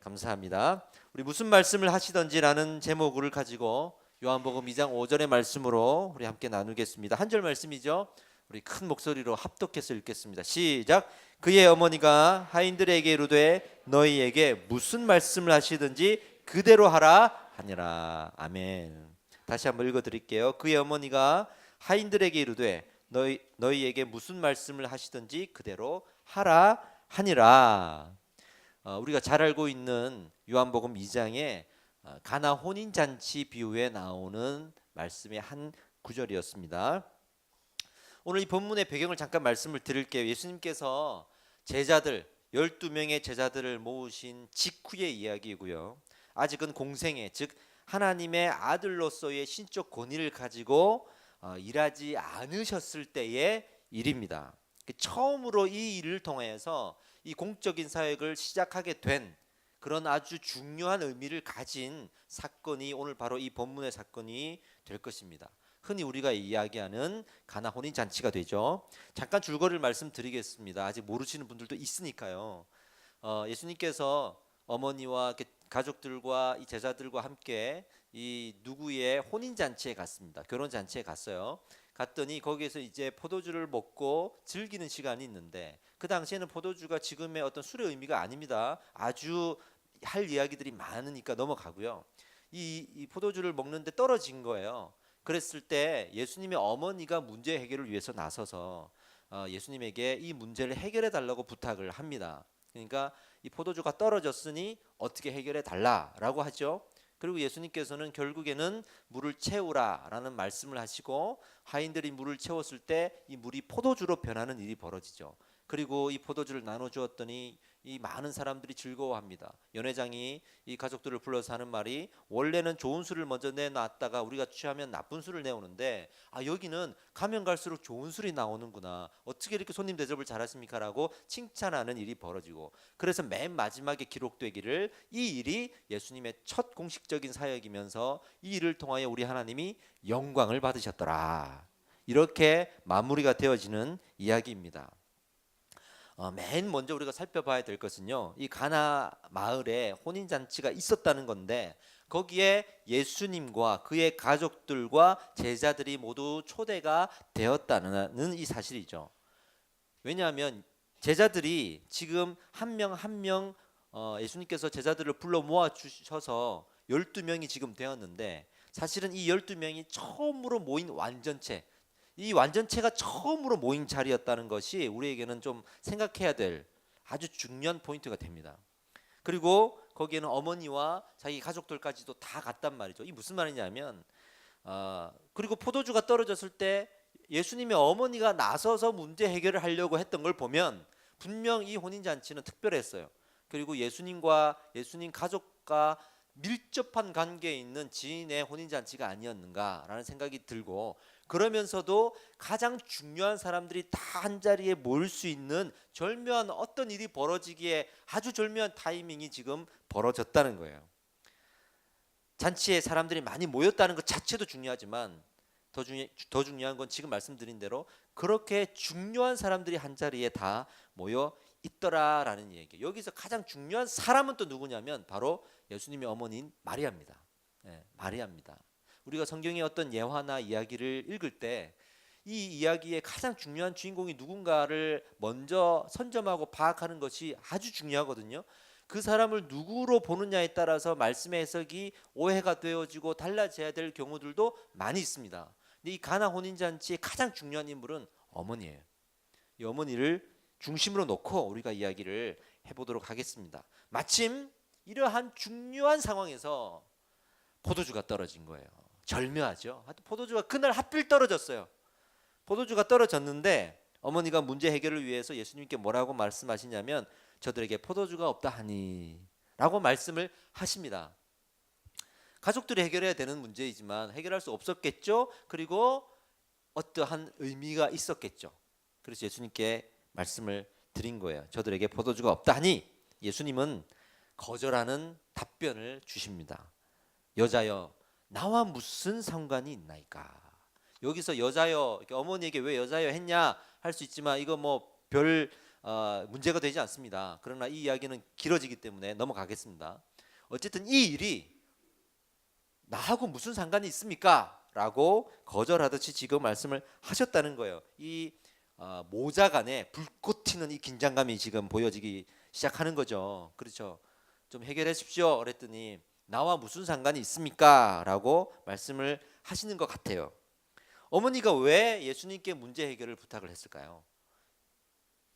감사합니다. 우리 무슨 말씀을 하시던지라는 제목을 가지고 요한복음 2장 5절의 말씀으로 우리 함께 나누겠습니다. 한 절 말씀이죠. 우리 큰 목소리로 합독해서 읽겠습니다. 시작. 그의 어머니가 하인들에게 이르되 너희에게 무슨 말씀을 하시든지 그대로 하라 하니라. 아멘. 다시 한번 읽어드릴게요. 그의 어머니가 하인들에게 이르되 너희에게 무슨 말씀을 하시든지 그대로 하라 하니라. 우리가 잘 알고 있는 요한복음 2장의 가나 혼인잔치 비유에 나오는 말씀의 한 구절이었습니다. 오늘 이 본문의 배경을 잠깐 말씀을 드릴게요. 예수님께서 제자들 12명의 제자들을 모으신 직후의 이야기이고요. 아직은 공생애, 즉 하나님의 아들로서의 신적 권위를 가지고 일하지 않으셨을 때의 일입니다. 처음으로 이 일을 통해서 이 공적인 사역을 시작하게 된 그런 아주 중요한 의미를 가진 사건이 오늘 바로 이 본문의 사건이 될 것입니다. 흔히 우리가 이야기하는 가나 혼인 잔치가 되죠. 잠깐 줄거리를 말씀드리겠습니다. 아직 모르시는 분들도 있으니까요. 예수님께서 어머니와 가족들과 이 제자들과 함께 이 누구의 혼인 잔치에 갔습니다. 결혼 잔치에 갔어요. 갔더니 거기에서 이제 포도주를 먹고 즐기는 시간이 있는데 그 당시에는 포도주가 지금의 어떤 술의 의미가 아닙니다. 아주 할 이야기들이 많으니까 넘어가고요. 이 포도주를 먹는데 떨어진 거예요. 그랬을 때 예수님의 어머니가 문제 해결을 위해서 나서서 예수님에게 이 문제를 해결해 달라고 부탁을 합니다. 그러니까 이 포도주가 떨어졌으니 어떻게 해결해 달라라고 하죠. 그리고 예수님께서는 결국에는 물을 채우라라는 말씀을 하시고 하인들이 물을 채웠을 때 이 물이 포도주로 변하는 일이 벌어지죠. 그리고 이 포도주를 나눠 주었더니 이 많은 사람들이 즐거워합니다. 연회장이 이 가족들을 불러서 하는 말이 원래는 좋은 술을 먼저 내놨다가 우리가 취하면 나쁜 술을 내오는데 여기는 가면 갈수록 좋은 술이 나오는구나. 어떻게 이렇게 손님 대접을 잘하십니까? 라고 칭찬하는 일이 벌어지고 그래서 맨 마지막에 기록되기를 이 일이 예수님의 첫 공식적인 사역이면서 이 일을 통하여 우리 하나님이 영광을 받으셨더라. 이렇게 마무리가 되어지는 이야기입니다. 맨 먼저 우리가 살펴봐야 될 것은요, 이 가나 마을에 혼인잔치가 있었다는 건데 거기에 예수님과 그의 가족들과 제자들이 모두 초대가 되었다는 이 사실이죠. 왜냐하면 제자들이 지금 한 명 한 명 예수님께서 제자들을 불러 모아 주셔서 12명이 지금 되었는데 사실은 이 12명이 처음으로 모인 완전체, 이 완전체가 처음으로 모인 자리였다는 것이 우리에게는 좀 생각해야 될 아주 중요한 포인트가 됩니다. 그리고 거기에는 어머니와 자기 가족들까지도 다 갔단 말이죠. 이 무슨 말이냐면 그리고 포도주가 떨어졌을 때 예수님의 어머니가 나서서 문제 해결을 하려고 했던 걸 보면 분명 이 혼인잔치는 특별했어요. 그리고 예수님과 예수님 가족과 밀접한 관계에 있는 지인의 혼인잔치가 아니었는가라는 생각이 들고 그러면서도 가장 중요한 사람들이 다 한자리에 모일 수 있는 절묘한 어떤 일이 벌어지기에 아주 절묘한 타이밍이 지금 벌어졌다는 거예요. 잔치에 사람들이 많이 모였다는 것 자체도 중요하지만 더 중요한 건 지금 말씀드린 대로 그렇게 중요한 사람들이 한자리에 다 모여 있더라라는 얘기. 여기서 가장 중요한 사람은 또 누구냐면 바로 예수님의 어머니인 마리아입니다. 마리아입니다. 우리가 성경의 어떤 예화나 이야기를 읽을 때 이 이야기의 가장 중요한 주인공이 누군가를 먼저 선점하고 파악하는 것이 아주 중요하거든요. 그 사람을 누구로 보느냐에 따라서 말씀의 해석이 오해가 되어지고 달라져야 될 경우들도 많이 있습니다. 근데 이 가나 혼인잔치의 가장 중요한 인물은 어머니예요. 이 어머니를 중심으로 놓고 우리가 이야기를 해보도록 하겠습니다. 마침 이러한 중요한 상황에서 포도주가 떨어진 거예요. 절묘하죠. 포도주가 그날 하필 떨어졌어요. 포도주가 떨어졌는데 어머니가 문제 해결을 위해서 예수님께 뭐라고 말씀하시냐면 저들에게 포도주가 없다 하니 라고 말씀을 하십니다. 가족들이 해결해야 되는 문제이지만 해결할 수 없었겠죠. 그리고 어떠한 의미가 있었겠죠. 그래서 예수님께 말씀을 드린 거예요. 저들에게 포도주가 없다 하니 예수님은 거절하는 답변을 주십니다. 여자여 나와 무슨 상관이 있나이까. 여기서 여자여 어머니에게 왜 여자여 했냐 할 수 있지만 이거 뭐 별 문제가 되지 않습니다. 그러나 이 이야기는 길어지기 때문에 넘어가겠습니다. 어쨌든 이 일이 나하고 무슨 상관이 있습니까? 라고 거절하듯이 지금 말씀을 하셨다는 거예요. 이 모자 간에 불꽃 튀는 이 긴장감이 지금 보여지기 시작하는 거죠. 그렇죠. 좀 해결하십시오. 그랬더니 나와 무슨 상관이 있습니까? 라고 말씀을 하시는 것 같아요. 어머니가 왜 예수님께 문제 해결을 부탁을 했을까요?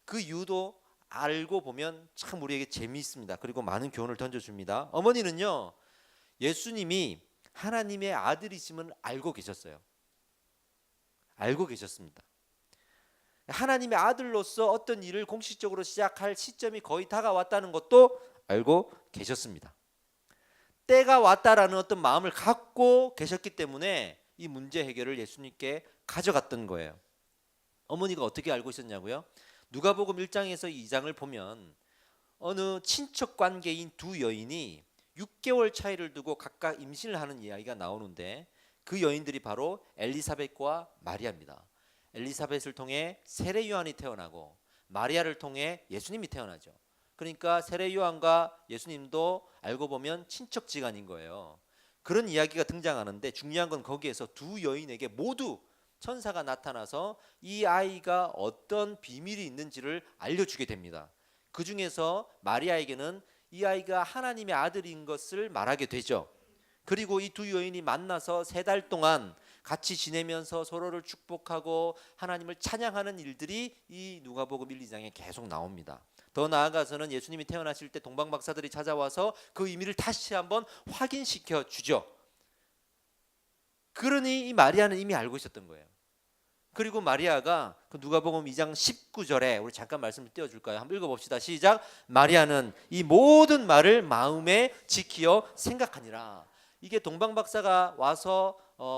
그 이유도 알고 보면 참 우리에게 재미있습니다. 그리고 많은 교훈을 던져줍니다. 어머니는요, 예수님이 하나님의 아들이심을 알고 계셨어요. 알고 계셨습니다. 하나님의 아들로서 어떤 일을 공식적으로 시작할 시점이 거의 다가왔다는 것도 알고 계셨습니다. 때가 왔다라는 어떤 마음을 갖고 계셨기 때문에 이 문제 해결을 예수님께 가져갔던 거예요. 어머니가 어떻게 알고 있었냐고요? 누가복음 1장에서 2장을 보면 어느 친척 관계인 두 여인이 6개월 차이를 두고 각각 임신을 하는 이야기가 나오는데 그 여인들이 바로 엘리사벳과 마리아입니다. 엘리사벳을 통해 세례 요한이 태어나고 마리아를 통해 예수님이 태어나죠. 그러니까 세례 요한과 예수님도 알고 보면 친척지간인 거예요. 그런 이야기가 등장하는데 중요한 건 거기에서 두 여인에게 모두 천사가 나타나서 이 아이가 어떤 비밀이 있는지를 알려주게 됩니다. 그 중에서 마리아에게는 이 아이가 하나님의 아들인 것을 말하게 되죠. 그리고 이 두 여인이 만나서 3달 동안 같이 지내면서 서로를 축복하고 하나님을 찬양하는 일들이 이 누가복음 1, 2장에 계속 나옵니다. 더 나아가서는 예수님이 태어나실 때 동방박사들이 찾아와서 그 의미를 다시 한번 확인시켜 주죠. 그러니 이 마리아는 이미 알고 있었던 거예요. 그리고 마리아가 그 누가복음 2장 19절에 우리 잠깐 말씀을 띄워줄까요? 한번 읽어봅시다. 시작. 마리아는 이 모든 말을 마음에 지키어 생각하니라. 이게 동방박사가 와서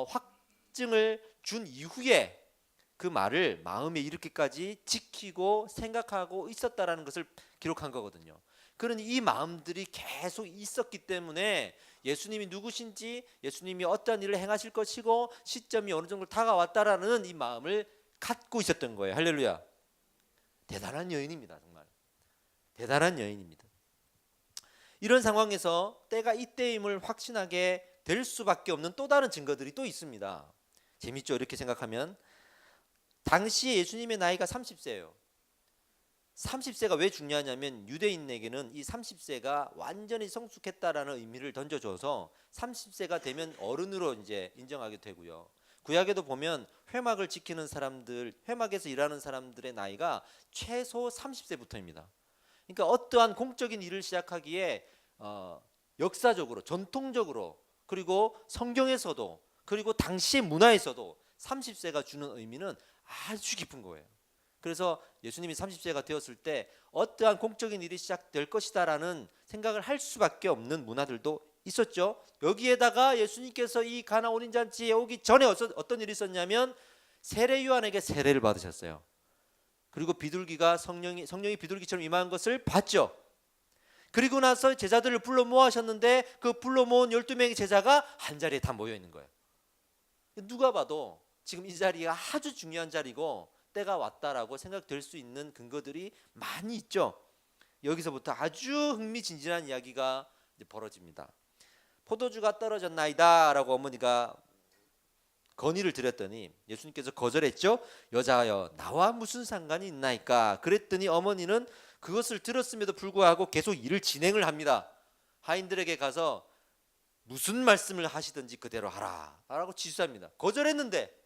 확증을 준 이후에 그 말을 마음에 이렇게까지 지키고 생각하고 있었다라는 것을 기록한 거거든요. 그러니 이 마음들이 계속 있었기 때문에 예수님이 누구신지, 예수님이 어떤 일을 행하실 것이고 시점이 어느 정도 다가왔다라는 이 마음을 갖고 있었던 거예요. 할렐루야. 대단한 여인입니다. 정말 대단한 여인입니다. 이런 상황에서 때가 이때임을 확신하게 될 수밖에 없는 또 다른 증거들이 또 있습니다. 재밌죠? 이렇게 생각하면 당시 예수님의 나이가 30세예요. 30세가 왜 중요하냐면 유대인에게는 이 30세가 완전히 성숙했다라는 의미를 던져줘서 30세가 되면 어른으로 이제 인정하게 되고요. 구약에도 보면 회막을 지키는 사람들, 회막에서 일하는 사람들의 나이가 최소 30세부터입니다. 그러니까 어떠한 공적인 일을 시작하기에 역사적으로, 전통적으로, 그리고 성경에서도, 그리고 당시 문화에서도 30세가 주는 의미는 아주 깊은 거예요. 그래서 예수님이 30세가 되었을 때 어떠한 공적인 일이 시작될 것이다라는 생각을 할 수밖에 없는 문화들도 있었죠. 여기에다가 예수님께서 이 가나 올인 잔치에 오기 전에 어떤 일이 있었냐면 세례 요한에게 세례를 받으셨어요. 그리고 비둘기가 성령이 비둘기처럼 임한 것을 봤죠. 그리고 나서 제자들을 불러 모으셨는데 그 불러 모은 12명의 제자가 한 자리에 다 모여 있는 거예요. 누가 봐도 지금 이 자리가 아주 중요한 자리고 때가 왔다라고 생각될 수 있는 근거들이 많이 있죠. 여기서부터 아주 흥미진진한 이야기가 이제 벌어집니다. 포도주가 떨어졌나이다 라고 어머니가 건의를 드렸더니 예수님께서 거절했죠. 여자여 나와 무슨 상관이 있나이까. 그랬더니 어머니는 그것을 들었음에도 불구하고 계속 일을 진행을 합니다. 하인들에게 가서 무슨 말씀을 하시든지 그대로 하라 라고 지시합니다. 거절했는데,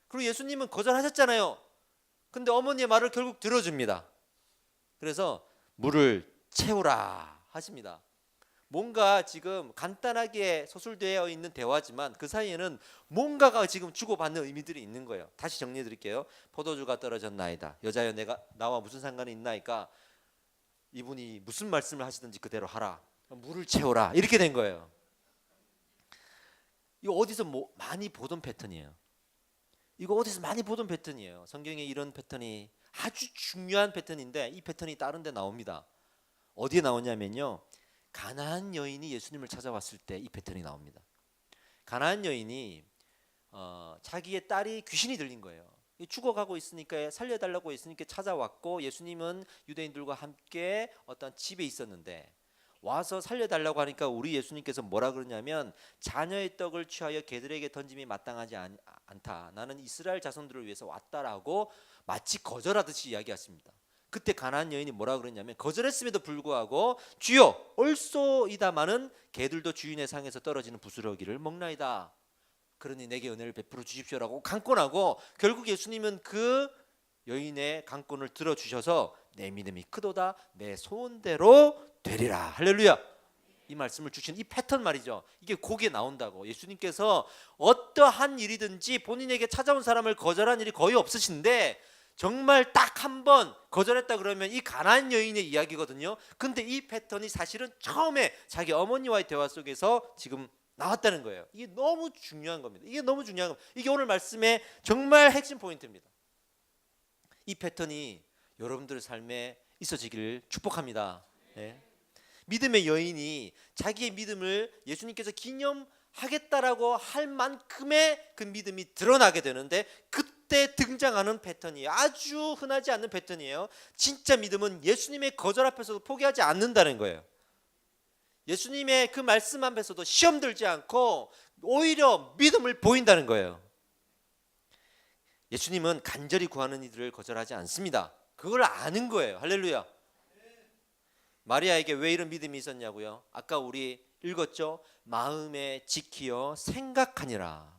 그리고 예수님은 거절하셨잖아요. 근데 어머니의 말을 결국 들어줍니다. 그래서 물을 채우라 하십니다. 뭔가 지금 간단하게 서술되어 있는 대화지만 그 사이에는 뭔가가 지금 주고받는 의미들이 있는 거예요. 다시 정리해 드릴게요. 포도주가 떨어졌나이다. 여자여 나와 무슨 상관이 있나이까. 이분이 무슨 말씀을 하시든지 그대로 하라. 물을 채우라. 이렇게 된 거예요. 이거 어디서 많이 보던 패턴이에요. 이거 어디서 많이 보던 패턴이에요. 성경에 이런 패턴이 아주 중요한 패턴인데 이 패턴이 다른 데 나옵니다. 어디에 나오냐면요. 가나안 여인이 예수님을 찾아왔을 때 이 패턴이 나옵니다. 가나안 여인이 자기의 딸이 귀신이 들린 거예요. 죽어가고 있으니까 살려달라고 했으니까 찾아왔고, 예수님은 유대인들과 함께 어떤 집에 있었는데 와서 살려달라고 하니까 우리 예수님께서 뭐라 그러냐면, 자녀의 떡을 취하여 개들에게 던짐이 마땅하지 않다. 나는 이스라엘 자손들을 위해서 왔다라고 마치 거절하듯이 이야기했습니다. 그때 가나안 여인이 뭐라 그랬냐면, 거절했음에도 불구하고 주여 올소이다마는 개들도 주인의 상에서 떨어지는 부스러기를 먹나이다. 그러니 내게 은혜를 베풀어 주십시오라고 강권하고, 결국 예수님은 그 여인의 강권을 들어주셔서 내 믿음이 크도다, 내 소원대로 되리라. 할렐루야. 이 말씀을 주신 이 패턴 말이죠. 이게 곡에 나온다고. 예수님께서 어떠한 일이든지 본인에게 찾아온 사람을 거절한 일이 거의 없으신데, 정말 딱 한 번 거절했다 그러면 이 가나안 여인의 이야기거든요. 근데 이 패턴이 사실은 처음에 자기 어머니와의 대화 속에서 지금 나왔다는 거예요. 이게 너무 중요한 겁니다. 이게 너무 중요한 겁니다. 이게 오늘 말씀의 정말 핵심 포인트입니다. 이 패턴이 여러분들의 삶에 있어지기를 축복합니다. 네. 믿음의 여인이 자기의 믿음을 예수님께서 기념하겠다라고 할 만큼의 그 믿음이 드러나게 되는데, 그때 등장하는 패턴이 아주 흔하지 않는 패턴이에요. 진짜 믿음은 예수님의 거절 앞에서도 포기하지 않는다는 거예요. 예수님의 그 말씀 앞에서도 시험 들지 않고 오히려 믿음을 보인다는 거예요. 예수님은 간절히 구하는 이들을 거절하지 않습니다. 그걸 아는 거예요. 할렐루야. 마리아에게 왜 이런 믿음이 있었냐고요? 아까 우리 읽었죠? 마음에 지키어 생각하니라.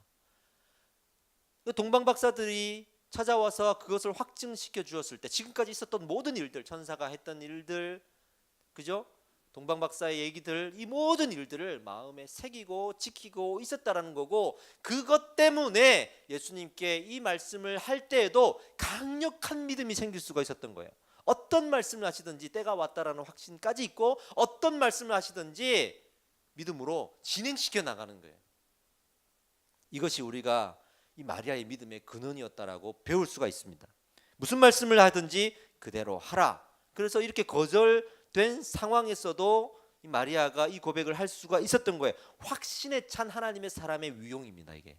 동방 박사들이 찾아와서 그것을 확증시켜 주었을 때, 지금까지 있었던 모든 일들, 천사가 했던 일들, 그죠? 동방 박사의 얘기들, 이 모든 일들을 마음에 새기고 지키고 있었다라는 거고, 그것 때문에 예수님께 이 말씀을 할 때에도 강력한 믿음이 생길 수가 있었던 거예요. 어떤 말씀을 하시든지 때가 왔다라는 확신까지 있고, 어떤 말씀을 하시든지 믿음으로 진행시켜 나가는 거예요. 이것이 우리가 이 마리아의 믿음의 근원이었다라고 배울 수가 있습니다. 무슨 말씀을 하든지 그대로 하라. 그래서 이렇게 거절된 상황에서도 이 마리아가 이 고백을 할 수가 있었던 거예요. 확신에 찬 하나님의 사람의 위용입니다. 이게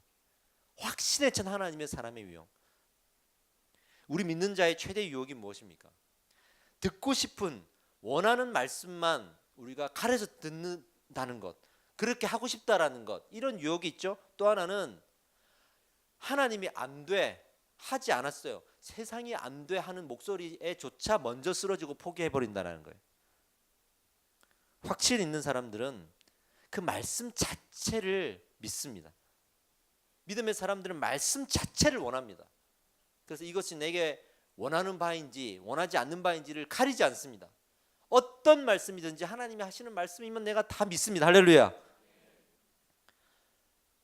확신에 찬 하나님의 사람의 위용. 우리 믿는 자의 최대 유혹이 무엇입니까? 듣고 싶은, 원하는 말씀만 우리가 가려서 듣는다는 것, 그렇게 하고 싶다라는 것, 이런 유혹이 있죠. 또 하나는 하나님이 안 돼, 하지 않았어요, 세상이 안 돼 하는 목소리에조차 먼저 쓰러지고 포기해버린다는 거예요. 확신 있는 사람들은 그 말씀 자체를 믿습니다. 믿음의 사람들은 말씀 자체를 원합니다. 그래서 이것이 내게 원하는 바인지 원하지 않는 바인지를 가리지 않습니다. 어떤 말씀이든지 하나님이 하시는 말씀이면 내가 다 믿습니다. 할렐루야.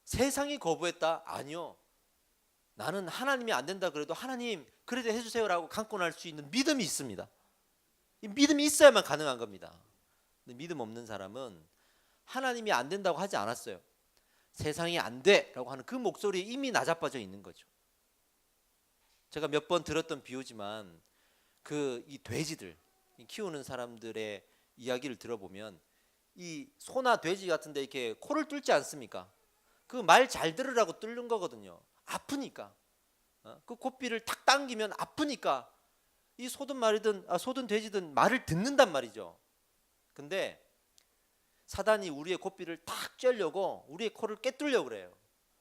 세상이 거부했다? 아니요. 나는 하나님이 안 된다 그래도 하나님 그래도 해주세요라고 강권할 수 있는 믿음이 있습니다. 이 믿음이 있어야만 가능한 겁니다. 근데 믿음 없는 사람은 하나님이 안 된다고 하지 않았어요. 세상이 안 돼라고 하는 그 목소리에 이미 나자빠져 있는 거죠. 제가 몇 번 들었던 비유지만 이 돼지들 키우는 사람들의 이야기를 들어보면 이 소나 돼지 같은데 이렇게 코를 뚫지 않습니까? 그 말 잘 들으라고 뚫는 거거든요. 아프니까. 그 고삐를 탁 당기면 아프니까 이 소든 돼지든 말을 듣는단 말이죠. 근데 사단이 우리의 고삐를 탁 쬐려고 우리의 코를 깨뚫려고 그래요.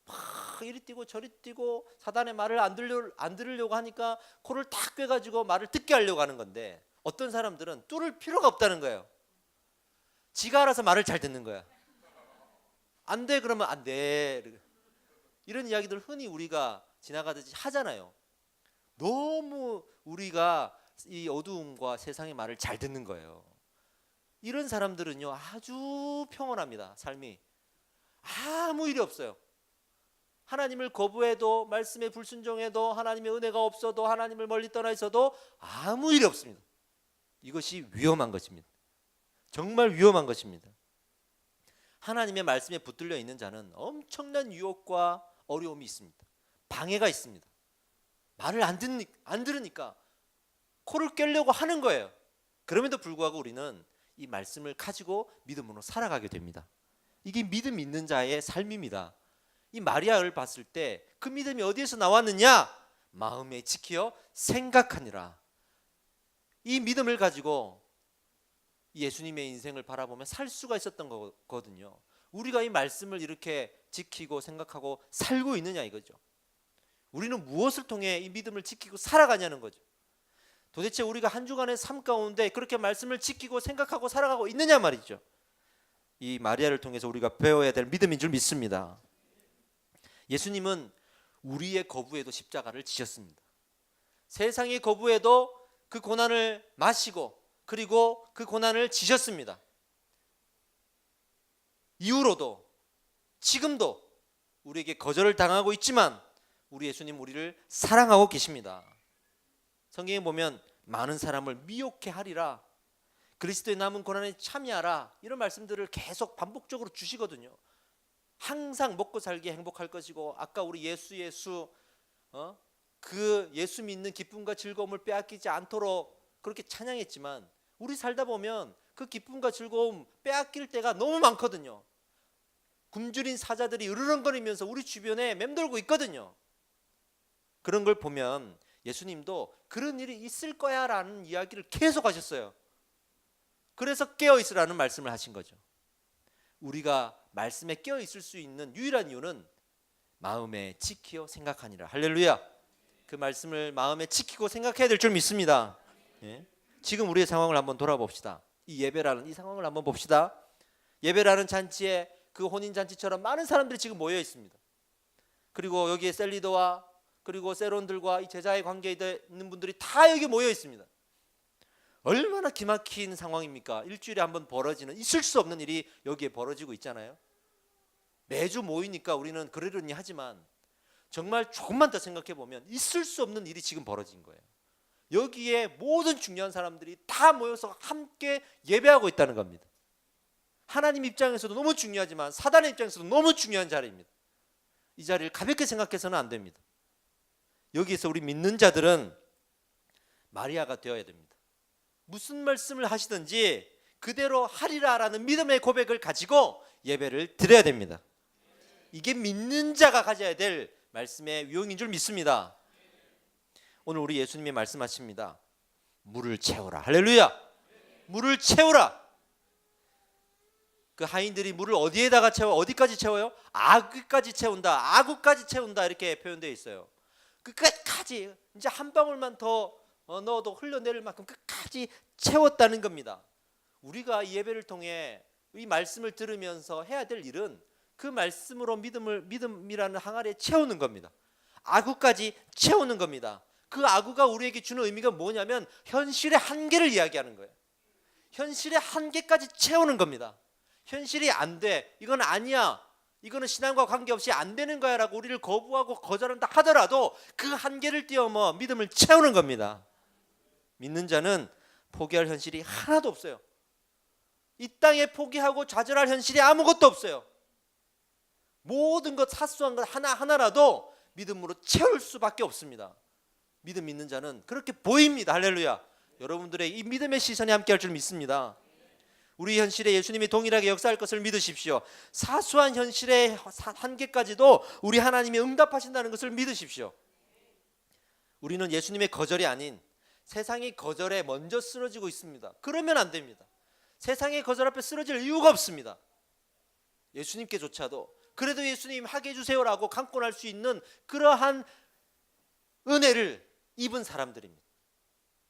막 이리 뛰고 저리 뛰고 사단의 말을 안 들으려고 하니까 코를 탁 꿰가지고 말을 듣게 하려고 하는 건데, 어떤 사람들은 뚫을 필요가 없다는 거예요. 지가 알아서 말을 잘 듣는 거야. 안 돼 그러면 안 돼. 이런 이야기들 흔히 우리가 지나가듯이 하잖아요. 너무 우리가 이 어두움과 세상의 말을 잘 듣는 거예요. 이런 사람들은요 아주 평온합니다. 삶이 아무 일이 없어요. 하나님을 거부해도, 말씀에 불순종해도, 하나님의 은혜가 없어도, 하나님을 멀리 떠나 있어도 아무 일이 없습니다. 이것이 위험한 것입니다. 정말 위험한 것입니다. 하나님의 말씀에 붙들려 있는 자는 엄청난 유혹과 어려움이 있습니다. 방해가 있습니다. 말을 안 들으니까 코를 꿰려고 하는 거예요. 그럼에도 불구하고 우리는 이 말씀을 가지고 믿음으로 살아가게 됩니다. 이게 믿음 있는 자의 삶입니다. 이 마리아를 봤을 때 그 믿음이 어디에서 나왔느냐? 마음에 지키어 생각하니라. 이 믿음을 가지고 예수님의 인생을 바라보며 살 수가 있었던 거거든요. 우리가 이 말씀을 이렇게 지키고 생각하고 살고 있느냐 이거죠. 우리는 무엇을 통해 이 믿음을 지키고 살아가냐는 거죠. 도대체 우리가 한 주간의 삶 가운데 그렇게 말씀을 지키고 생각하고 살아가고 있느냐 말이죠. 이 마리아를 통해서 우리가 배워야 될 믿음인 줄 믿습니다. 예수님은 우리의 거부에도 십자가를 지셨습니다. 세상의 거부에도 그 고난을 마시고 그리고 그 고난을 지셨습니다. 이후로도 지금도 우리에게 거절을 당하고 있지만 우리 예수님 우리를 사랑하고 계십니다. 성경에 보면 많은 사람을 미혹해 하리라, 그리스도의 남은 고난에 참여하라, 이런 말씀들을 계속 반복적으로 주시거든요. 항상 먹고 살기에 행복할 것이고, 아까 우리 예수 그 예수 믿는 기쁨과 즐거움을 빼앗기지 않도록 그렇게 찬양했지만 우리 살다 보면 그 기쁨과 즐거움 빼앗길 때가 너무 많거든요. 굶주린 사자들이 으르렁거리면서 우리 주변에 맴돌고 있거든요. 그런 걸 보면 예수님도 그런 일이 있을 거야 라는 이야기를 계속 하셨어요. 그래서 깨어 있으라는 말씀을 하신 거죠. 우리가 말씀에 깨어 있을 수 있는 유일한 이유는 마음에 지키어 생각하니라. 할렐루야. 그 말씀을 마음에 지키고 생각해야 될 줄 믿습니다. 예? 지금 우리의 상황을 한번 돌아봅시다. 이 예배라는 이 상황을 한번 봅시다. 예배라는 잔치에 그 혼인잔치처럼 많은 사람들이 지금 모여 있습니다. 그리고 여기에 셀리더와 그리고 세론들과 이 제자의 관계에 있는 분들이 다 여기 모여 있습니다. 얼마나 기막힌 상황입니까? 일주일에 한번 벌어지는, 있을 수 없는 일이 여기에 벌어지고 있잖아요. 매주 모이니까 우리는 그러려니 하지만 정말 조금만 더 생각해 보면 있을 수 없는 일이 지금 벌어진 거예요. 여기에 모든 중요한 사람들이 다 모여서 함께 예배하고 있다는 겁니다. 하나님 입장에서도 너무 중요하지만 사단의 입장에서도 너무 중요한 자리입니다. 이 자리를 가볍게 생각해서는 안 됩니다. 여기에서 우리 믿는 자들은 마리아가 되어야 됩니다. 무슨 말씀을 하시든지 그대로 하리라라는 믿음의 고백을 가지고 예배를 드려야 됩니다. 이게 믿는 자가 가져야 될 말씀의 유형인 줄 믿습니다. 오늘 우리 예수님이 말씀하십니다. 물을 채우라. 할렐루야. 물을 채우라. 그 하인들이 물을 어디에다가 채워? 어디까지 채워요? 아구까지 채운다. 아구까지 채운다. 이렇게 표현되어 있어요. 그 끝까지 이제 한 방울만 더 넣어도 흘러내릴 만큼 끝까지 채웠다는 겁니다. 우리가 이 예배를 통해 이 말씀을 들으면서 해야 될 일은 그 말씀으로 믿음이라는 항아리에 채우는 겁니다. 아구까지 채우는 겁니다. 그 아구가 우리에게 주는 의미가 뭐냐면 현실의 한계를 이야기하는 거예요. 현실의 한계까지 채우는 겁니다. 현실이 안 돼, 이건 아니야, 이거는 신앙과 관계없이 안 되는 거야 라고 우리를 거부하고 거절한다 하더라도 그 한계를 뛰어넘어 믿음을 채우는 겁니다. 믿는 자는 포기할 현실이 하나도 없어요. 이 땅에 포기하고 좌절할 현실이 아무것도 없어요. 모든 것, 사소한 것 하나하나라도 믿음으로 채울 수밖에 없습니다. 믿음 있는 자는 그렇게 보입니다. 할렐루야. 여러분들의 이 믿음의 시선이 함께할 줄 믿습니다. 우리 현실에 예수님이 동일하게 역사할 것을 믿으십시오. 사소한 현실의 한계까지도 우리 하나님이 응답하신다는 것을 믿으십시오. 우리는 예수님의 거절이 아닌 세상의 거절에 먼저 쓰러지고 있습니다. 그러면 안 됩니다. 세상의 거절 앞에 쓰러질 이유가 없습니다. 예수님께조차도 그래도 예수님 하게 해주세요라고 강권할 수 있는 그러한 은혜를 입은 사람들입니다.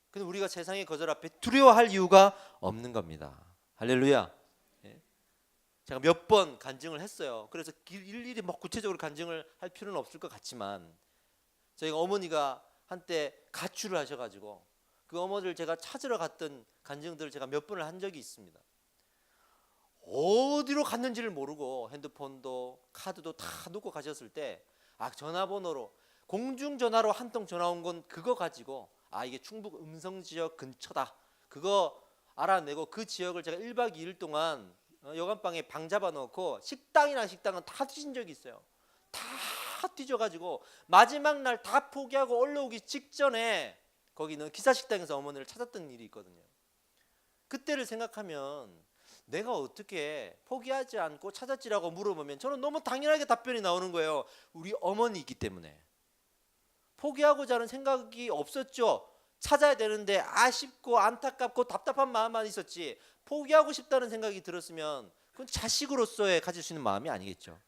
근데 우리가 세상의 거절 앞에 두려워할 이유가 없는 겁니다. 할렐루야. 제가 몇 번 간증을 했어요. 그래서 일일이 막 구체적으로 간증을 할 필요는 없을 것 같지만 저희가 어머니가 한때 가출을 하셔가지고 그 어머니를 제가 찾으러 갔던 간증들을 제가 몇 번을 한 적이 있습니다. 어디로 갔는지를 모르고 핸드폰도 카드도 다 놓고 가셨을 때 전화번호로 공중전화로 한 통 전화 온 건 그거 가지고 이게 충북 음성지역 근처다 그거 알아내고 그 지역을 제가 1박 2일 동안 여관방에 방 잡아놓고 식당은 다 뒤진 적이 있어요. 다 뒤져가지고 마지막 날 다 포기하고 올라오기 직전에 거기는 기사식당에서 어머니를 찾았던 일이 있거든요. 그때를 생각하면 내가 어떻게 포기하지 않고 찾았지라고 물어보면 저는 너무 당연하게 답변이 나오는 거예요. 우리 어머니이기 때문에. 포기하고자 하는 생각이 없었죠. 찾아야 되는데 아쉽고 안타깝고 답답한 마음만 있었지 포기하고 싶다는 생각이 들었으면 그건 자식으로서의 가질 수 있는 마음이 아니겠죠.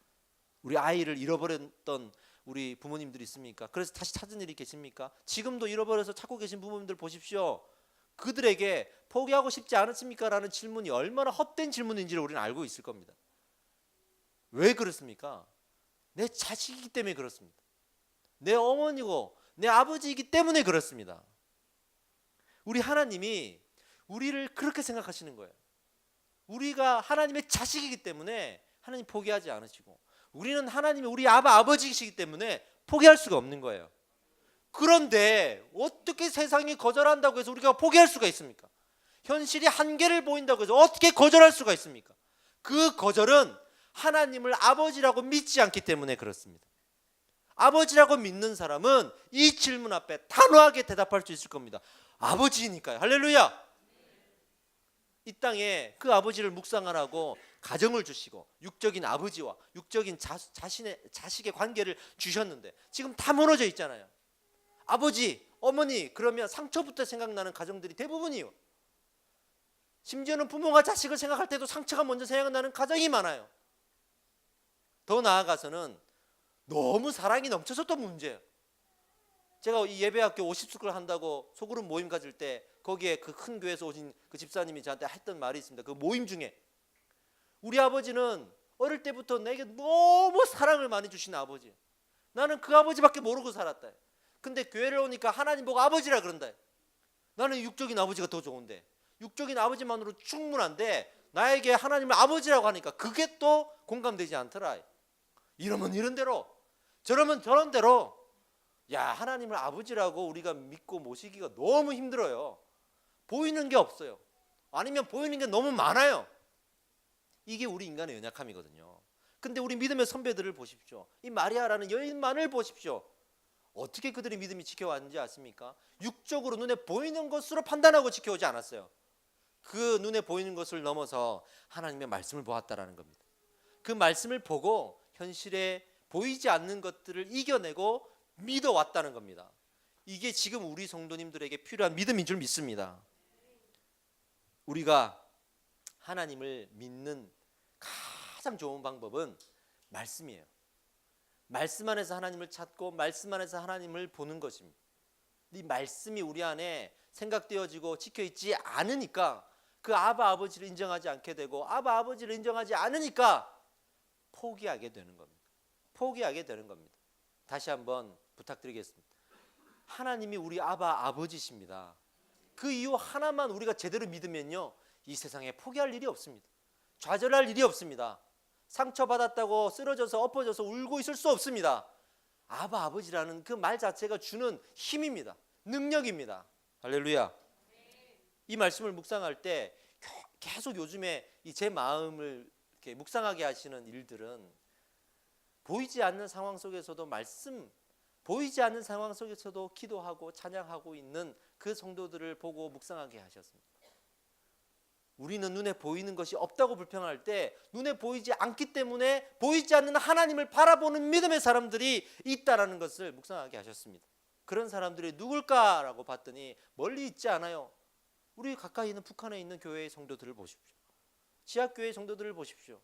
우리 아이를 잃어버렸던 우리 부모님들 있습니까? 그래서 다시 찾은 일이 계십니까? 지금도 잃어버려서 찾고 계신 부모님들 보십시오. 그들에게 포기하고 싶지 않았습니까? 라는 질문이 얼마나 헛된 질문인지를 우리는 알고 있을 겁니다. 왜 그렇습니까? 내 자식이기 때문에 그렇습니다. 내 어머니고 내 아버지이기 때문에 그렇습니다. 우리 하나님이 우리를 그렇게 생각하시는 거예요. 우리가 하나님의 자식이기 때문에 하나님 포기하지 않으시고 우리는 하나님이 우리 아버지이시기 때문에 포기할 수가 없는 거예요. 그런데 어떻게 세상이 거절한다고 해서 우리가 포기할 수가 있습니까? 현실이 한계를 보인다고 해서 어떻게 거절할 수가 있습니까? 그 거절은 하나님을 아버지라고 믿지 않기 때문에 그렇습니다. 아버지라고 믿는 사람은 이 질문 앞에 단호하게 대답할 수 있을 겁니다. 아버지니까요. 할렐루야. 이 땅에 그 아버지를 묵상하라고 가정을 주시고 육적인 아버지와 육적인 자식의 관계를 주셨는데 지금 다 무너져 있잖아요. 아버지, 어머니 그러면 상처부터 생각나는 가정들이 대부분이요. 심지어는 부모가 자식을 생각할 때도 상처가 먼저 생각나는 가정이 많아요. 더 나아가서는 너무 사랑이 넘쳐서 또 문제예요. 제가 이 예배학교 50수를 한다고 소그룹 모임 가질 때 거기에 그 큰 교회에서 오신 그 집사님이 저한테 했던 말이 있습니다. 그 모임 중에 우리 아버지는 어릴 때부터 내게 너무 사랑을 많이 주신 아버지. 나는 그 아버지밖에 모르고 살았다. 근데 교회를 오니까 하나님 보고 아버지라 그런다. 나는 육적인 아버지가 더 좋은데 육적인 아버지만으로 충분한데 나에게 하나님을 아버지라고 하니까 그게 또 공감되지 않더라. 이러면 이런 대로 저러면 저런 대로 야 하나님을 아버지라고 우리가 믿고 모시기가 너무 힘들어요. 보이는 게 없어요. 아니면 보이는 게 너무 많아요. 이게 우리 인간의 연약함이거든요. 근데 우리 믿음의 선배들을 보십시오. 이 마리아라는 여인만을 보십시오. 어떻게 그들의 믿음이 지켜왔는지 아십니까? 육적으로 눈에 보이는 것으로 판단하고 지켜오지 않았어요. 그 눈에 보이는 것을 넘어서 하나님의 말씀을 보았다라는 겁니다. 그 말씀을 보고 현실에 보이지 않는 것들을 이겨내고 믿어왔다는 겁니다. 이게 지금 우리 성도님들에게 필요한 믿음인 줄 믿습니다. 우리가 하나님을 믿는 가장 좋은 방법은 말씀이에요. 말씀 안에서 하나님을 찾고 말씀 안에서 하나님을 보는 것입니다. 이 말씀이 우리 안에 생각되어지고 지켜있지 않으니까 그 아버지를 인정하지 않게 되고 아버지를 인정하지 않으니까 포기하게 되는 겁니다. 포기하게 되는 겁니다. 다시 한번 부탁드리겠습니다. 하나님이 우리 아버지십니다. 그 이유 하나만 우리가 제대로 믿으면요 이 세상에 포기할 일이 없습니다. 좌절할 일이 없습니다. 상처받았다고 쓰러져서 엎어져서 울고 있을 수 없습니다. 아버지라는 그 말 자체가 주는 힘입니다. 능력입니다. 할렐루야. 이 말씀을 묵상할 때 계속 요즘에 제 마음을 이렇게 묵상하게 하시는 일들은 보이지 않는 상황 속에서도 보이지 않는 상황 속에서도 기도하고 찬양하고 있는 그 성도들을 보고 묵상하게 하셨습니다. 우리는 눈에 보이는 것이 없다고 불평할 때 눈에 보이지 않기 때문에 보이지 않는 하나님을 바라보는 믿음의 사람들이 있다라는 것을 묵상하게 하셨습니다. 그런 사람들이 누굴까라고 봤더니 멀리 있지 않아요. 우리 가까이 있는 북한에 있는 교회의 성도들을 보십시오. 지하교회의 성도들을 보십시오.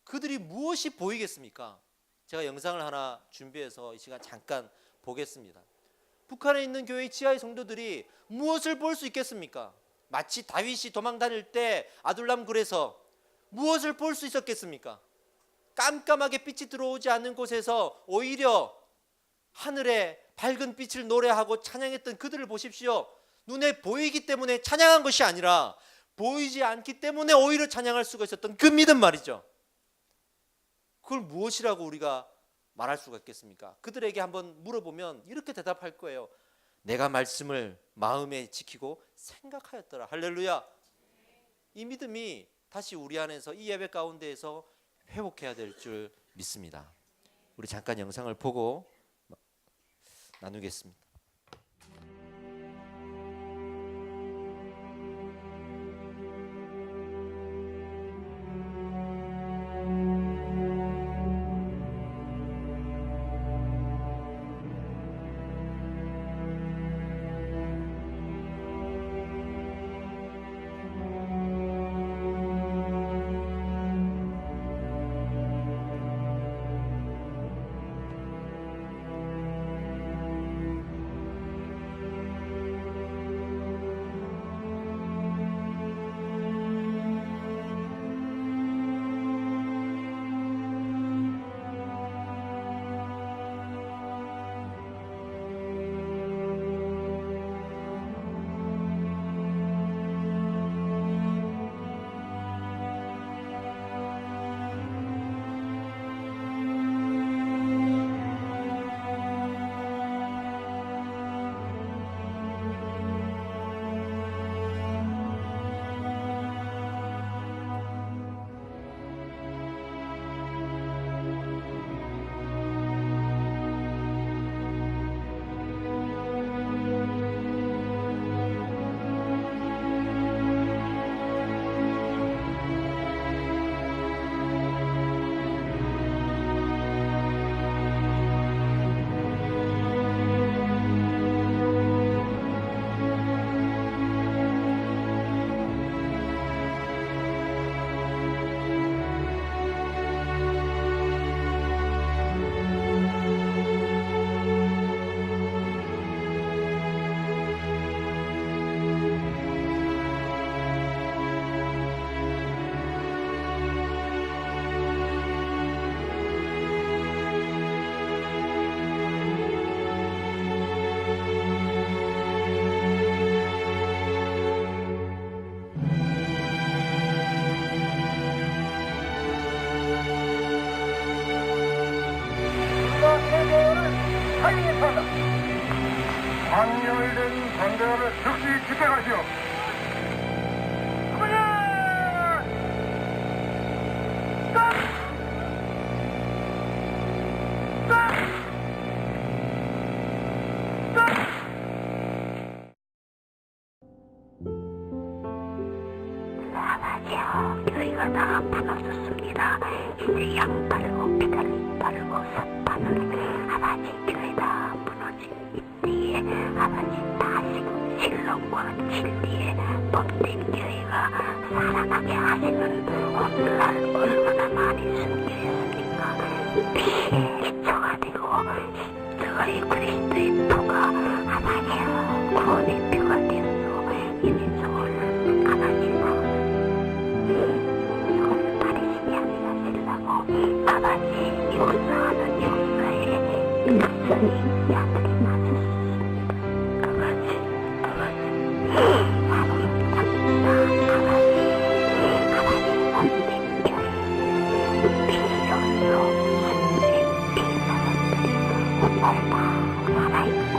그들이 무엇이 보이겠습니까? 제가 영상을 하나 준비해서 이 시간 잠깐 보겠습니다. 북한에 있는 교회의 지하의 성도들이 무엇을 볼 수 있겠습니까? 마치 다윗이 도망 다닐 때 아둘람 굴에서 무엇을 볼 수 있었겠습니까? 깜깜하게 빛이 들어오지 않는 곳에서 오히려 하늘에 밝은 빛을 노래하고 찬양했던 그들을 보십시오. 눈에 보이기 때문에 찬양한 것이 아니라 보이지 않기 때문에 오히려 찬양할 수가 있었던 그 믿음 말이죠. 그걸 무엇이라고 우리가 말할 수가 있겠습니까? 그들에게 한번 물어보면 이렇게 대답할 거예요. 내가 말씀을 마음에 지키고 생각하였더라. 할렐루야. 이 믿음이 다시 우리 안에서 이 예배 가운데에서 회복해야 될 줄 믿습니다. 우리 잠깐 영상을 보고 나누겠습니다. 단열된 반대하를 즉시 집행하시오. 아버지요, 교회가 다 무너졌습니다. 이제 양 바르고 피달리 바르고 삿판을 아버지 교회 다 무너진 이때에 아버지 다시금 신론과 진리에 법된 교회가 살아나게 하시는 오늘날 얼마나 많이 숨겨있습니까? 피에 기초가 되고 십자가의 그리스도의 표가 아버지요 구원의 표가 되어서 이 민족을 아버지요 이것을 바르시게 하시려고 아버지 역사하는 역사에 일선이 야들이 맞았습니다. 아버지 사랑합니다. 아버지 원된 교회 피로서 신부의 피사람들이 오늘 다 살아있고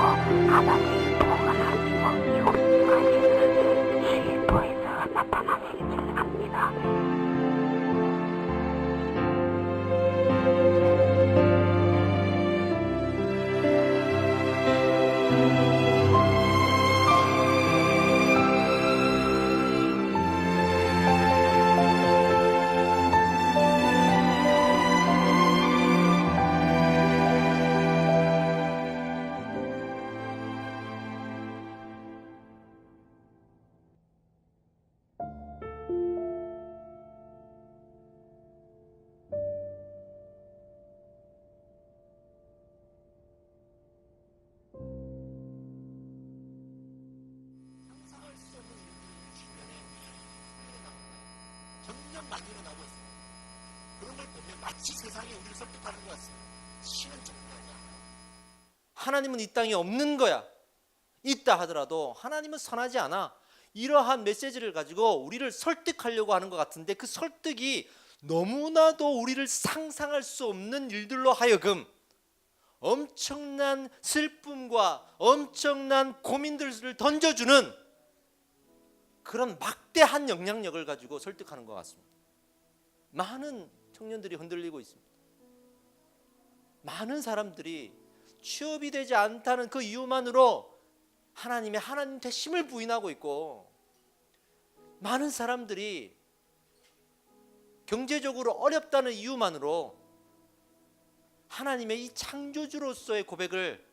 아버지 보관하시고 역사하시는 주의 보혜사가 나타나시길 합니다. 점점 많이 일어나고 있습니다. 그런 걸 보면 마치 세상이 우리를 설득하는 것 같습니다. 신은 정리하지 않아요. 하나님은 이 땅에 없는 거야. 있다 하더라도 하나님은 선하지 않아. 이러한 메시지를 가지고 우리를 설득하려고 하는 것 같은데 그 설득이 너무나도 우리를 상상할 수 없는 일들로 하여금 엄청난 슬픔과 엄청난 고민들을 던져주는 그런 막대한 영향력을 가지고 설득하는 것 같습니다. 많은 청년들이 흔들리고 있습니다. 많은 사람들이 취업이 되지 않다는 그 이유만으로 하나님한테 힘을 부인하고 있고, 많은 사람들이 경제적으로 어렵다는 이유만으로 하나님의 이 창조주로서의 고백을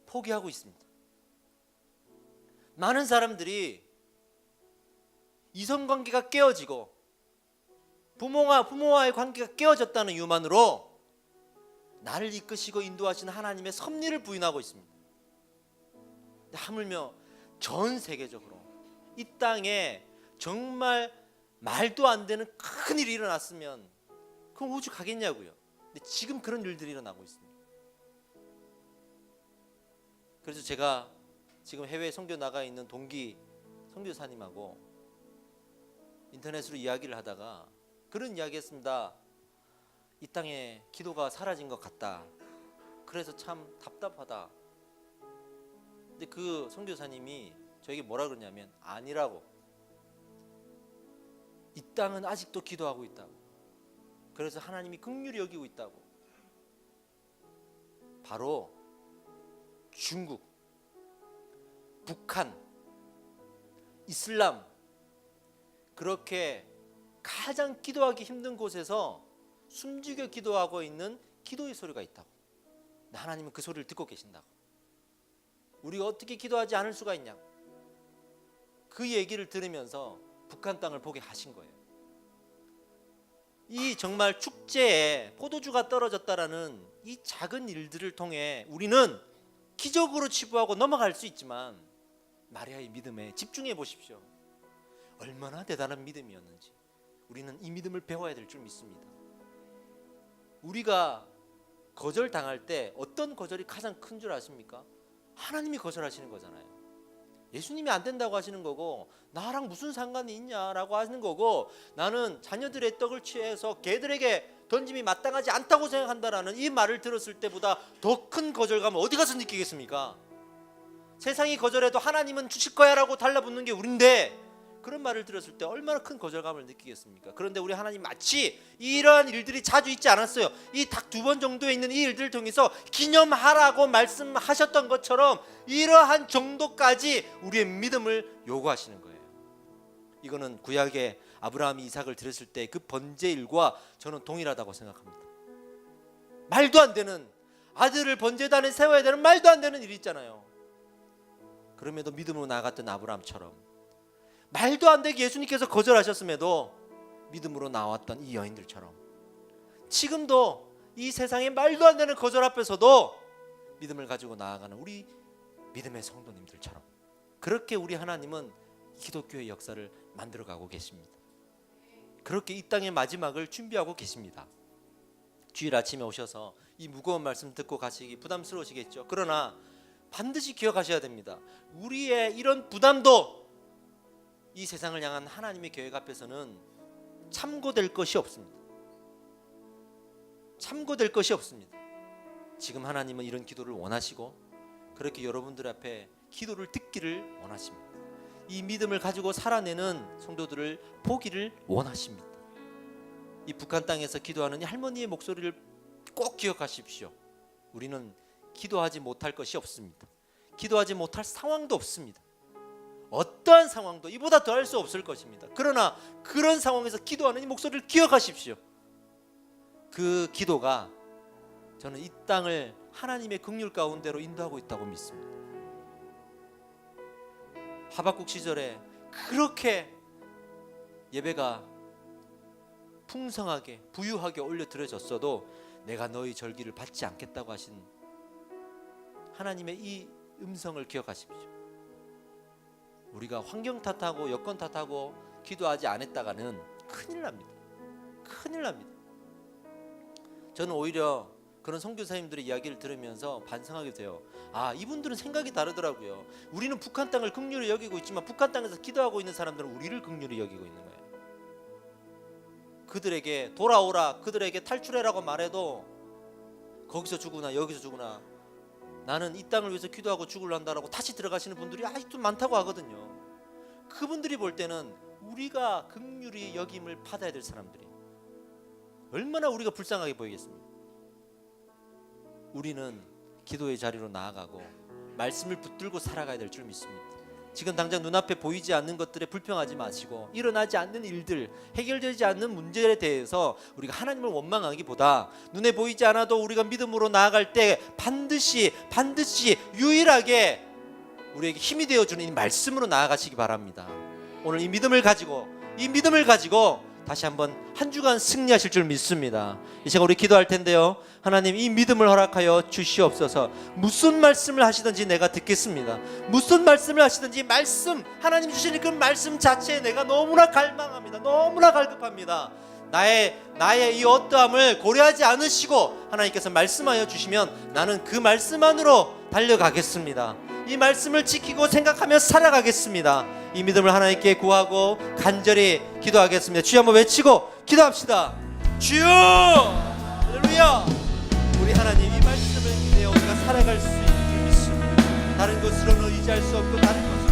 포기하고 있습니다. 많은 사람들이 이성관계가 깨어지고 부모와의 관계가 깨어졌다는 이유만으로 나를 이끄시고 인도하시는 하나님의 섭리를 부인하고 있습니다. 하물며 전 세계적으로 이 땅에 정말 말도 안 되는 큰 일이 일어났으면 그럼 우주 가겠냐고요. 근데 지금 그런 일들이 일어나고 있습니다. 그래서 제가 지금 해외 선교 나가 있는 동기 선교사님하고 인터넷으로 이야기를 하다가 그런 이야기 했습니다. 이 땅에 기도가 사라진 것 같다. 그래서 참 답답하다. 근데 그 선교사님이 저에게 뭐라 그러냐면 아니라고. 이 땅은 아직도 기도하고 있다고. 그래서 하나님이 긍휼히 여기고 있다고. 바로 중국, 북한, 이슬람, 그렇게 가장 기도하기 힘든 곳에서 숨죽여 기도하고 있는 기도의 소리가 있다고. 하나님은 그 소리를 듣고 계신다고. 우리가 어떻게 기도하지 않을 수가 있냐고. 그 얘기를 들으면서 북한 땅을 보게 하신 거예요. 이 정말 축제에 포도주가 떨어졌다라는 이 작은 일들을 통해 우리는 기적으로 치부하고 넘어갈 수 있지만 마리아의 믿음에 집중해 보십시오. 얼마나 대단한 믿음이었는지 우리는 이 믿음을 배워야 될 줄 믿습니다. 우리가 거절당할 때 어떤 거절이 가장 큰 줄 아십니까? 하나님이 거절하시는 거잖아요. 예수님이 안 된다고 하시는 거고 나랑 무슨 상관이 있냐라고 하시는 거고 나는 자녀들의 떡을 취해서 개들에게 던짐이 마땅하지 않다고 생각한다라는 이 말을 들었을 때보다 더 큰 거절감을 어디 가서 느끼겠습니까? 세상이 거절해도 하나님은 주실 거야라고 달라붙는 게 우린데, 그런 말을 들었을 때 얼마나 큰 거절감을 느끼겠습니까? 그런데 우리 하나님 마치 이러한 일들이 자주 있지 않았어요. 이 딱 2번 정도에 있는 이 일들을 통해서 기념하라고 말씀하셨던 것처럼 이러한 정도까지 우리의 믿음을 요구하시는 거예요. 이거는 구약의 아브라함이 이삭을 드렸을 때 그 번제일과 저는 동일하다고 생각합니다. 말도 안 되는, 아들을 번제단에 세워야 되는 말도 안 되는 일이 있잖아요. 그럼에도 믿음으로 나아갔던 아브라함처럼, 말도 안 되게 예수님께서 거절하셨음에도 믿음으로 나왔던 이 여인들처럼, 지금도 이 세상의 말도 안 되는 거절 앞에서도 믿음을 가지고 나아가는 우리 믿음의 성도님들처럼, 그렇게 우리 하나님은 기독교의 역사를 만들어가고 계십니다. 그렇게 이 땅의 마지막을 준비하고 계십니다. 주일 아침에 오셔서 이 무거운 말씀 듣고 가시기 부담스러우시겠죠. 그러나 반드시 기억하셔야 됩니다. 우리의 이런 부담도 이 세상을 향한 하나님의 계획 앞에서는 참고될 것이 없습니다. 참고될 것이 없습니다. 지금 하나님은 이런 기도를 원하시고, 그렇게 여러분들 앞에 기도를 듣기를 원하십니다. 이 믿음을 가지고 살아내는 성도들을 보기를 원하십니다. 이 북한 땅에서 기도하는 이 할머니의 목소리를 꼭 기억하십시오. 우리는 기도하지 못할 것이 없습니다. 기도하지 못할 상황도 없습니다. 어떠한 상황도 이보다 더할 수 없을 것입니다. 그러나 그런 상황에서 기도하는 이 목소리를 기억하십시오. 그 기도가 저는 이 땅을 하나님의 긍휼 가운데로 인도하고 있다고 믿습니다. 하박국 시절에 그렇게 예배가 풍성하게 부유하게 올려드려졌어도 내가 너희 절기를 받지 않겠다고 하신 하나님의 이 음성을 기억하십시오. 우리가 환경 탓하고 여건 탓하고 기도하지 않았다가는 큰일 납니다. 큰일 납니다. 저는 오히려 그런 선교사님들의 이야기를 들으면서 반성하게 돼요. 아, 이분들은 생각이 다르더라고요. 우리는 북한 땅을 긍휼히 여기고 있지만 북한 땅에서 기도하고 있는 사람들은 우리를 긍휼히 여기고 있는 거예요. 그들에게 돌아오라, 그들에게 탈출해라고 말해도 거기서 죽으나 여기서 죽으나 나는 이 땅을 위해서 기도하고 죽으려 한다라고 다시 들어가시는 분들이 아직도 많다고 하거든요. 그분들이 볼 때는 우리가 긍휼히 여김을 받아야 될 사람들이 얼마나 우리가 불쌍하게 보이겠습니까? 우리는 기도의 자리로 나아가고 말씀을 붙들고 살아가야 될 줄 믿습니다. 지금 당장 눈앞에 보이지 않는 것들에 불평하지 마시고, 일어나지 않는 일들, 해결되지 않는 문제에 대해서 우리가 하나님을 원망하기보다 눈에 보이지 않아도 우리가 믿음으로 나아갈 때 반드시 유일하게 우리에게 힘이 되어주는 이 말씀으로 나아가시기 바랍니다. 오늘 이 믿음을 가지고 다시 한번 한 주간 승리하실 줄 믿습니다. 이 시간 우리 기도할 텐데요, 하나님 이 믿음을 허락하여 주시옵소서. 무슨 말씀을 하시든지 내가 듣겠습니다. 무슨 말씀을 하시든지 말씀, 하나님 주시는 그 말씀 자체에 내가 너무나 갈망합니다. 너무나 갈급합니다. 나의 이 어떠함을 고려하지 않으시고 하나님께서 말씀하여 주시면 나는 그 말씀 안으로 달려가겠습니다. 이 말씀을 지키고 생각하며 살아가겠습니다. 이 믿음을 하나님께 구하고 간절히 기도하겠습니다. 주여 한번 외치고 기도합시다. 주여! 할렐루야! 우리 하나님 이 말씀을 기대어 우리가 살아갈 수 있는 줄 믿습니다. 다른 것으로는 의지할 수 없고 다른 것으로